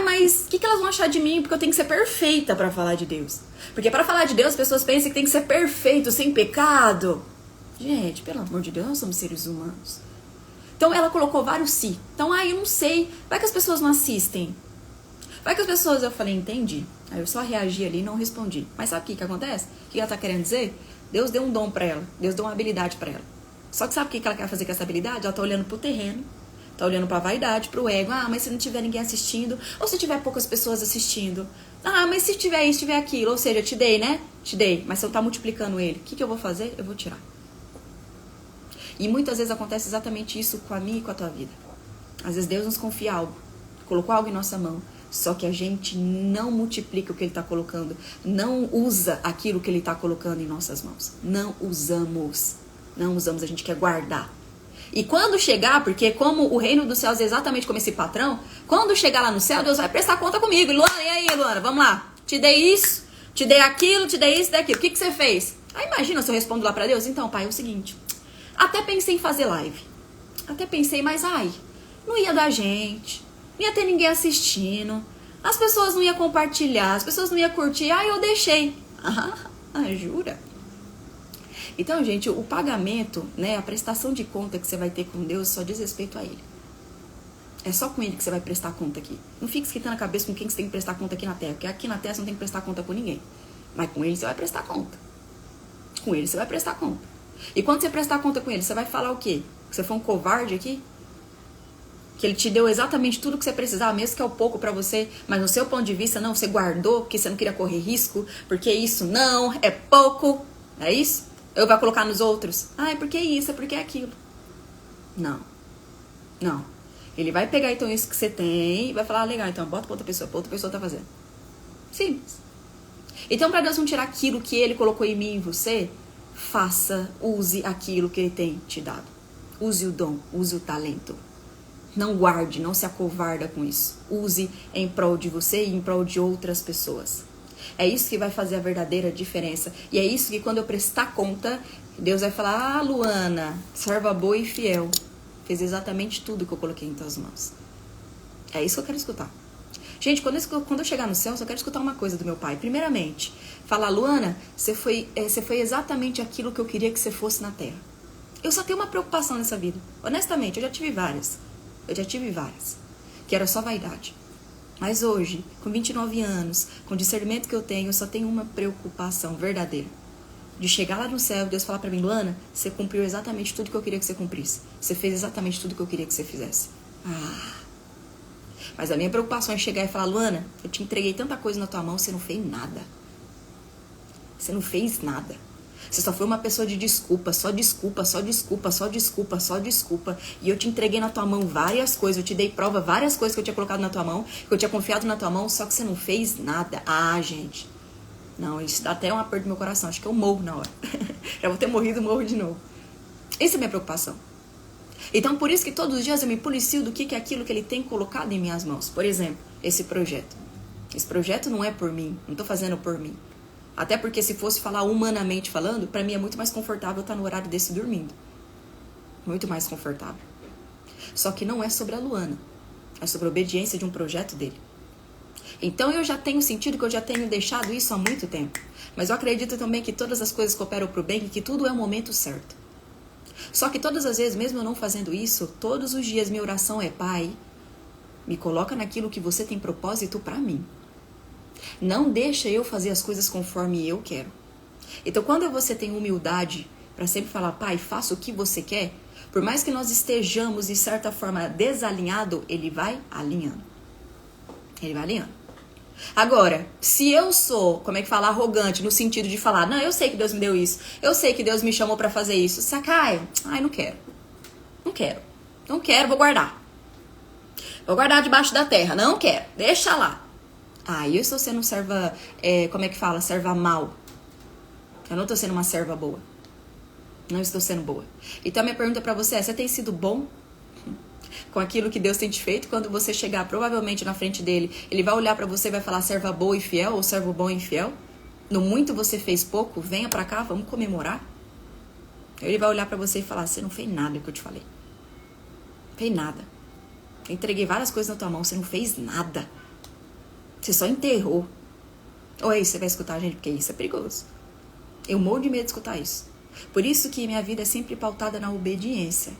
Mas o que elas vão achar de mim? Porque eu tenho que ser perfeita para falar de Deus. Porque para falar de Deus, as pessoas pensam que tem que ser perfeito, sem pecado. Gente, pelo amor de Deus, nós somos seres humanos. Então ela colocou vários si. Então, eu não sei. Vai que as pessoas não assistem. Vai que as pessoas, eu falei, entendi. Aí eu só reagi ali e não respondi. Mas sabe o que acontece? O que ela tá querendo dizer? Deus deu um dom pra ela. Deus deu uma habilidade pra ela. Só que sabe o que ela quer fazer com essa habilidade? Ela tá olhando pro terreno. Tá olhando pra vaidade, pro ego. Mas se não tiver ninguém assistindo. Ou se tiver poucas pessoas assistindo. Mas se tiver isso, tiver aquilo. Ou seja, eu te dei, né? Te dei. Mas se eu tá multiplicando ele, o que eu vou fazer? Eu vou tirar. E muitas vezes acontece exatamente isso com a minha e com a tua vida. Às vezes Deus nos confia algo. Colocou algo em nossa mão. Só que a gente não multiplica o que ele está colocando. Não usa aquilo que ele está colocando em nossas mãos. Não usamos. Não usamos, a gente quer guardar. E quando chegar, porque como o reino dos céus é exatamente como esse patrão, quando chegar lá no céu, Deus vai prestar conta comigo. E Luana, e aí, Luana, vamos lá. Te dei isso, te dei aquilo, te dei isso, te dei aquilo. O que você fez? Imagina se eu respondo lá para Deus. Então, pai, é o seguinte. Até pensei em fazer live. Até pensei, mas não ia dar gente. Não ia ter ninguém assistindo. As pessoas não iam compartilhar. As pessoas não iam curtir. Eu deixei. Jura? Então, gente, o pagamento, né, a prestação de conta que você vai ter com Deus só diz respeito a Ele. É só com Ele que você vai prestar conta aqui. Não fique esquentando a cabeça com quem você tem que prestar conta aqui na Terra. Porque aqui na Terra você não tem que prestar conta com ninguém. Mas com Ele você vai prestar conta. Com Ele você vai prestar conta. E quando você prestar conta com Ele, você vai falar o quê? Que você foi um covarde aqui? Que ele te deu exatamente tudo que você precisava, mesmo que é o pouco pra você, mas no seu ponto de vista, não, você guardou porque você não queria correr risco, porque isso não, é pouco, é isso? Eu vou colocar nos outros, é porque isso, é porque aquilo. Não, não. Ele vai pegar então isso que você tem e vai falar, legal, então bota pra outra pessoa tá fazendo. Simples. Então pra Deus não tirar aquilo que Ele colocou em mim e em você, use aquilo que Ele tem te dado. Use o dom, use o talento. Não guarde, não se acovarda com isso. Use em prol de você e em prol de outras pessoas. É isso que vai fazer a verdadeira diferença. E é isso que quando eu prestar conta, Deus vai falar, Luana, serva boa e fiel. Fez exatamente tudo que eu coloquei em tuas mãos. É isso que eu quero escutar. Gente, quando eu chegar no céu, eu só quero escutar uma coisa do meu pai. Primeiramente, falar, Luana, você foi exatamente aquilo que eu queria que você fosse na terra. Eu só tenho uma preocupação nessa vida. Honestamente, eu já tive várias. Que era só vaidade. Mas hoje, com 29 anos, com o discernimento que eu tenho só tenho uma preocupação verdadeira. De chegar lá no céu, Deus falar pra mim, Luana, você cumpriu exatamente tudo que eu queria que você cumprisse. Você fez exatamente tudo que eu queria que você fizesse. Mas a minha preocupação é chegar e falar, Luana, eu te entreguei tanta coisa na tua mão, você não fez nada. Você não fez nada. Você só foi uma pessoa de desculpa, só desculpa, só desculpa, só desculpa, só desculpa. E eu te entreguei na tua mão várias coisas, eu te dei prova, várias coisas que eu tinha colocado na tua mão, que eu tinha confiado na tua mão, só que você não fez nada. Gente. Não, isso dá até um aperto no meu coração. Acho que eu morro na hora. Já vou ter morrido, morro de novo. Essa é a minha preocupação. Então, por isso que todos os dias eu me policio do que é aquilo que Ele tem colocado em minhas mãos. Por exemplo, esse projeto. Esse projeto não é por mim, não tô fazendo por mim. Até porque se fosse falar humanamente falando, pra mim é muito mais confortável estar no horário desse dormindo. Muito mais confortável. Só que não é sobre a Luana. É sobre a obediência de um projeto dele. Então eu já tenho sentido que eu já tenho deixado isso há muito tempo. Mas eu acredito também que todas as coisas cooperam pro bem e que tudo é o momento certo. Só que todas as vezes, mesmo eu não fazendo isso, todos os dias minha oração é, Pai, me coloca naquilo que você tem propósito pra mim. Não deixa eu fazer as coisas conforme eu quero. Então, quando você tem humildade para sempre falar, Pai, faça o que você quer, por mais que nós estejamos, de certa forma, desalinhado, Ele vai alinhando. Ele vai alinhando. Agora, se eu sou, arrogante, no sentido de falar, não, eu sei que Deus me deu isso, eu sei que Deus me chamou para fazer isso, sacai? Não quero. Não quero. Não quero, vou guardar. Vou guardar debaixo da terra. Não quero, deixa lá. Eu estou sendo serva, como é que fala? Serva mal. Eu não estou sendo uma serva boa. Não estou sendo boa. Então a minha pergunta pra você é, você tem sido bom com aquilo que Deus tem te feito? Quando você chegar provavelmente na frente dele, ele vai olhar pra você e vai falar serva boa e fiel, ou servo bom e fiel? No muito você fez pouco, venha pra cá, vamos comemorar. Ele vai olhar pra você e falar, você não fez nada que eu te falei. Não fez nada. Eu entreguei várias coisas na tua mão, você não fez nada. Você só enterrou. Ou é isso que você vai escutar, gente? Porque isso é perigoso. Eu morro de medo de escutar isso. Por isso que minha vida é sempre pautada na obediência.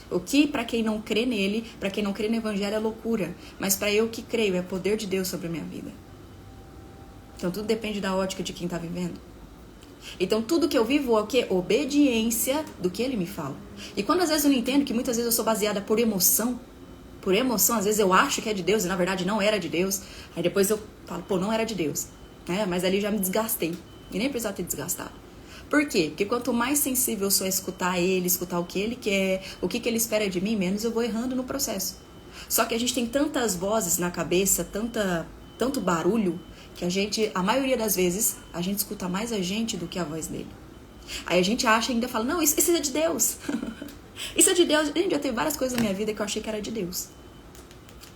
O que para quem não crê nele, para quem não crê no evangelho é loucura. Mas para eu que creio é poder de Deus sobre a minha vida. Então tudo depende da ótica de quem tá vivendo. Então tudo que eu vivo é o quê? Obediência do que ele me fala. E quando às vezes eu não entendo, que muitas vezes eu sou baseada por emoção, às vezes eu acho que é de Deus e na verdade não era de Deus. Aí depois eu falo, não era de Deus. Mas ali já me desgastei. E nem precisava ter desgastado. Por quê? Porque quanto mais sensível eu sou a escutar ele, escutar o que ele quer, o que ele espera de mim, menos eu vou errando no processo. Só que a gente tem tantas vozes na cabeça, tanto barulho, que a maioria das vezes, a gente escuta mais a gente do que a voz dele. Aí a gente acha e ainda fala, não, isso é de Deus. Isso é de Deus. Gente, já teve várias coisas na minha vida que eu achei que era de Deus.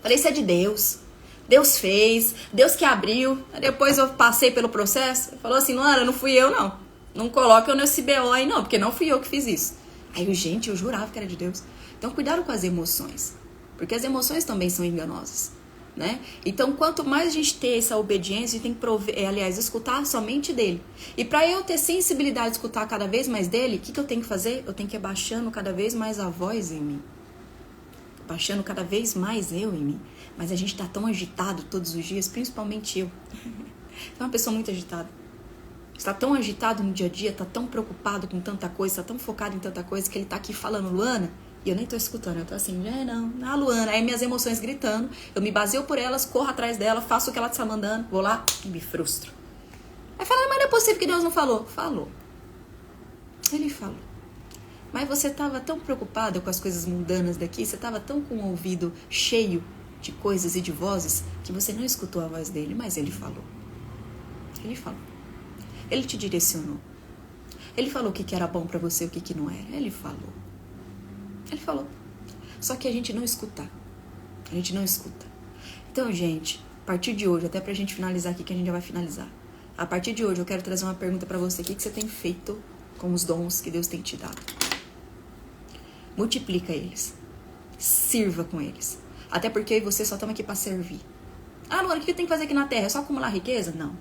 Falei, isso é de Deus. Deus fez, Deus que abriu. Aí depois eu passei pelo processo. Falou assim, Luana, não fui eu não. Não coloca eu nesse BO aí não, porque não fui eu que fiz isso. Aí eu jurava que era de Deus. Então cuidado com as emoções. Porque as emoções também são enganosas. Né? Então quanto mais a gente ter essa obediência, a gente tem que escutar somente dele. E para eu ter sensibilidade de escutar cada vez mais dele, o que eu tenho que fazer? Eu tenho que ir baixando cada vez mais a voz em mim. Baixando cada vez mais eu em mim. Mas a gente tá tão agitado todos os dias, principalmente eu. É uma pessoa muito agitada. Está tão agitado no dia a dia, tá tão preocupado com tanta coisa, tá tão focado em tanta coisa, que ele tá aqui falando, Luana, e eu nem tô escutando, eu tô assim, não, Luana, aí minhas emoções gritando, eu me baseio por elas, corro atrás dela, faço o que ela está mandando, vou lá e me frustro. Aí fala, mas não é possível que Deus não falou. Falou. Ele falou. Mas você estava tão preocupada com as coisas mundanas daqui, você estava tão com o ouvido cheio de coisas e de vozes, que você não escutou a voz dele, mas ele falou. Ele falou. Ele te direcionou. Ele falou o que era bom pra você e o que não era. Ele falou. Ele falou. Só que a gente não escuta. A gente não escuta. Então, gente, a partir de hoje, até pra gente finalizar aqui, que a gente já vai finalizar. A partir de hoje, eu quero trazer uma pergunta pra você. O que você tem feito com os dons que Deus tem te dado? Multiplica eles. Sirva com eles. Até porque você só estamos aqui pra servir. Luana, o que tem que fazer aqui na Terra? É só acumular riqueza? Não.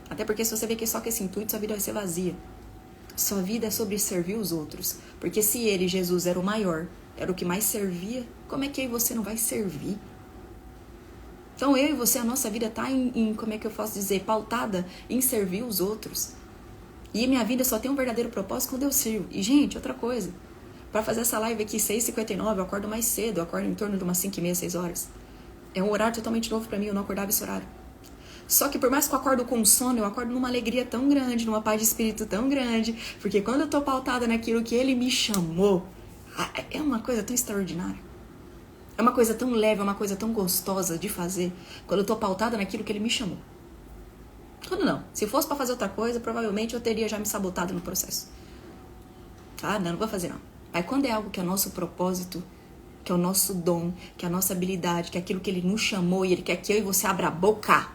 Até porque se você vê que só com esse intuito, sua vida vai ser vazia. Sua vida é sobre servir os outros. Porque se ele, Jesus, era o maior, era o que mais servia, como é que eu e você não vai servir? Então eu e você, a nossa vida tá como é que eu posso dizer, pautada em servir os outros. E minha vida só tem um verdadeiro propósito quando eu sirvo. E gente, outra coisa, para fazer essa live aqui 6h59, eu acordo mais cedo, eu acordo em torno de umas 5h30, 6 horas. É um horário totalmente novo para mim, eu não acordava esse horário. Só que por mais que eu acordo com sono, eu acordo numa alegria tão grande, numa paz de espírito tão grande, porque quando eu tô pautada naquilo que ele me chamou, é uma coisa tão extraordinária. É uma coisa tão leve, é uma coisa tão gostosa de fazer, quando eu tô pautada naquilo que ele me chamou. Quando não. Se fosse pra fazer outra coisa, provavelmente eu teria já me sabotado no processo. Não vou fazer não. Mas quando é algo que é nosso propósito, que é o nosso dom, que é a nossa habilidade, que é aquilo que ele nos chamou e ele quer que eu e você abra a boca.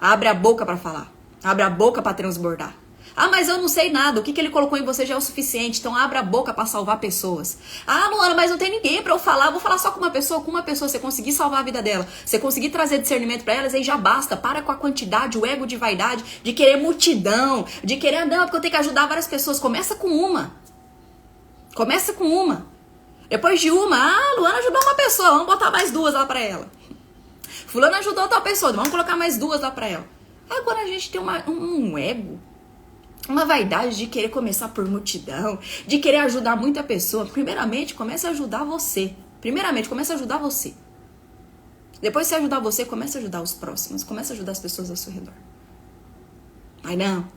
Abre a boca pra falar. Abre a boca pra transbordar. Mas eu não sei nada. O que ele colocou em você já é o suficiente. Então abra a boca pra salvar pessoas. Luana, mas não tem ninguém pra eu falar. Eu vou falar só com uma pessoa. Com uma pessoa, você conseguir salvar a vida dela. Você conseguir trazer discernimento pra elas, aí já basta. Para com a quantidade, o ego de vaidade, de querer multidão, de querer, não, porque eu tenho que ajudar várias pessoas. Começa com uma. Começa com uma. Depois de uma, Luana ajudou uma pessoa. Vamos botar mais 2 lá pra ela. Fulano ajudou outra pessoa, vamos colocar mais 2 lá pra ela. Agora a gente tem um ego, uma vaidade de querer começar por multidão, de querer ajudar muita pessoa. Primeiramente, comece a ajudar você. Depois de você ajudar você, comece a ajudar os próximos, comece a ajudar as pessoas ao seu redor. Mas não,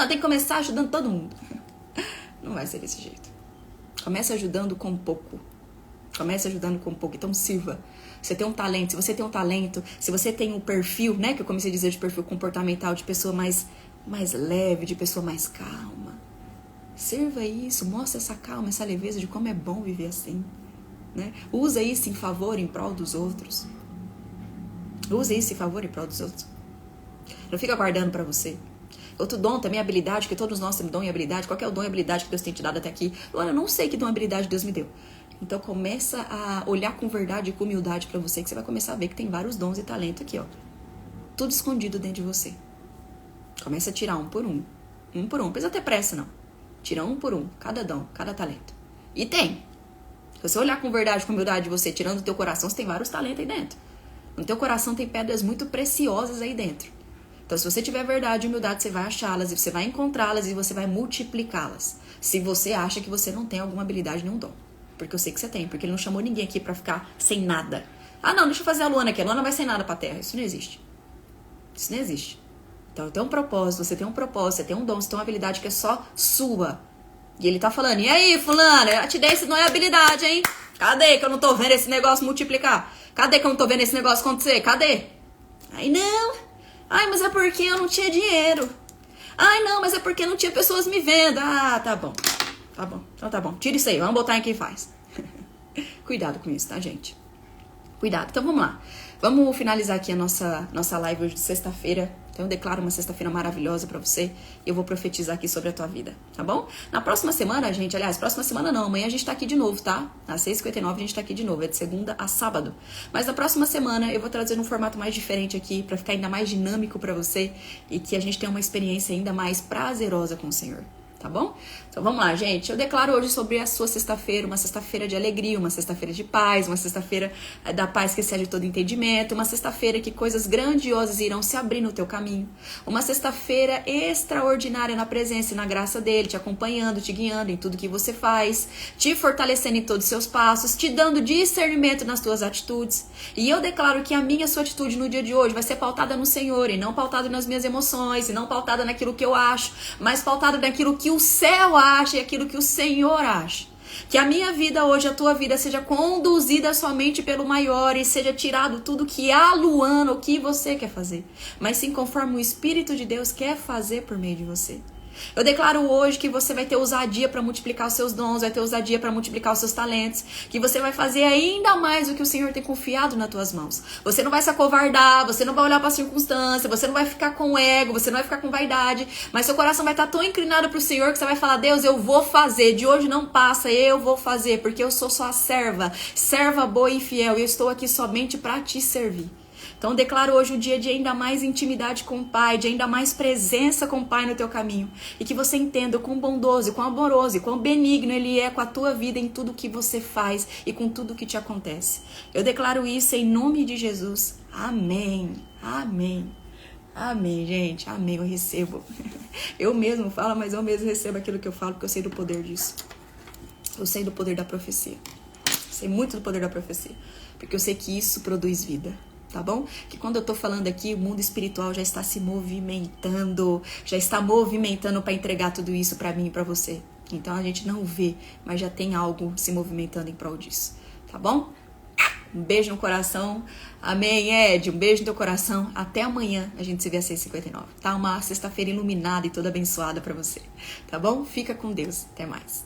tem que começar ajudando todo mundo. Não vai ser desse jeito. Comece ajudando com pouco. Comece ajudando com um pouco. Então sirva. Você tem um talento, se você tem um talento, se você tem um perfil, né, que eu comecei a dizer de perfil comportamental, de pessoa mais leve, de pessoa mais calma. Sirva isso, mostra essa calma, essa leveza de como é bom viver assim. Né? Usa isso em favor, em prol dos outros. Usa isso em favor, em prol dos outros. Não fica guardando pra você. Outro dom também é habilidade, que todos nós temos dom e habilidade. Qual que é o dom e habilidade que Deus tem te dado até aqui? Luana, eu não sei que dom e habilidade Deus me deu. Então começa a olhar com verdade e com humildade pra você, que você vai começar a ver que tem vários dons e talento aqui, ó. Tudo escondido dentro de você. Começa a tirar um por um. Um por um. Não precisa ter pressa, não. Tira um por um. Cada dom, cada talento. E tem. Se você olhar com verdade, com humildade de você, tirando do teu coração, você tem vários talentos aí dentro. No teu coração tem pedras muito preciosas aí dentro. Então, se você tiver verdade e humildade, você vai achá-las, e você vai encontrá-las e você vai multiplicá-las. Se você acha que você não tem alguma habilidade, nenhum dom. Porque eu sei que você tem, porque ele não chamou ninguém aqui pra ficar sem nada. Ah, não, deixa eu fazer a Luana aqui. A Luana vai sem nada pra terra. Isso não existe. Isso não existe. Então, eu tenho um propósito, você tem um propósito, você tem um dom, você tem uma habilidade que é só sua. E ele tá falando, e aí, fulana, eu te dei esse não é habilidade, hein? Cadê que eu não tô vendo esse negócio multiplicar? Cadê que eu não tô vendo esse negócio acontecer? Cadê? Aí, não. Ai, mas é porque eu não tinha dinheiro. Ai, não, mas é porque não tinha pessoas me vendo. Ah, tá bom. Tá bom. Então tá bom. Tira isso aí, vamos botar em quem faz. Cuidado com isso, tá, gente? Cuidado. Então vamos lá. Vamos finalizar aqui a nossa live hoje de sexta-feira. Então eu declaro uma sexta-feira maravilhosa pra você e eu vou profetizar aqui sobre a tua vida, tá bom? Na próxima semana, gente, aliás, próxima semana não, amanhã a gente tá aqui de novo, tá? Às 6h59 a gente tá aqui de novo, é de segunda a sábado. Mas na próxima semana eu vou trazer um formato mais diferente aqui pra ficar ainda mais dinâmico pra você e que a gente tenha uma experiência ainda mais prazerosa com o Senhor. Tá bom? Então vamos lá, gente. Eu declaro hoje sobre a sua sexta-feira, uma sexta-feira de alegria, uma sexta-feira de paz, uma sexta-feira da paz que excede todo entendimento, uma sexta-feira que coisas grandiosas irão se abrir no teu caminho, uma sexta-feira extraordinária na presença e na graça dele, te acompanhando, te guiando em tudo que você faz, te fortalecendo em todos os seus passos, te dando discernimento nas tuas atitudes. E eu declaro que a minha sua atitude no dia de hoje vai ser pautada no Senhor e não pautada nas minhas emoções, e não pautada naquilo que eu acho, mas pautada naquilo que o céu acha e aquilo que o Senhor acha. Que a minha vida hoje, a tua vida, seja conduzida somente pelo maior e seja tirado tudo que a Luana, o que você quer fazer, mas sim conforme o Espírito de Deus quer fazer por meio de você. Eu declaro hoje que você vai ter ousadia para multiplicar os seus dons, vai ter ousadia para multiplicar os seus talentos, que você vai fazer ainda mais do que o Senhor tem confiado nas tuas mãos. Você não vai se acovardar, você não vai olhar para a circunstância, você não vai ficar com ego, você não vai ficar com vaidade, mas seu coração vai estar tão inclinado para o Senhor que você vai falar, Deus, eu vou fazer, de hoje não passa, eu vou fazer, porque eu sou só a serva boa e fiel, e eu estou aqui somente para te servir. Então declaro hoje o dia de ainda mais intimidade com o Pai, de ainda mais presença com o Pai no teu caminho. E que você entenda o quão bondoso, quão amoroso e quão benigno Ele é com a tua vida em tudo que você faz e com tudo que te acontece. Eu declaro isso em nome de Jesus. Amém. Amém. Amém, gente. Amém. Eu recebo. Eu mesmo falo, mas eu mesmo recebo aquilo que eu falo, porque eu sei do poder disso. Eu sei do poder da profecia. Sei muito do poder da profecia. Porque eu sei que isso produz vida. Tá bom? Que quando eu tô falando aqui, o mundo espiritual já está se movimentando, já está movimentando para entregar tudo isso para mim e para você. Então a gente não vê, mas já tem algo se movimentando em prol disso. Tá bom? Um beijo no coração. Amém, Ed. Um beijo no teu coração. Até amanhã. A gente se vê às 6h59. Tá? Uma sexta-feira iluminada e toda abençoada para você. Tá bom? Fica com Deus. Até mais.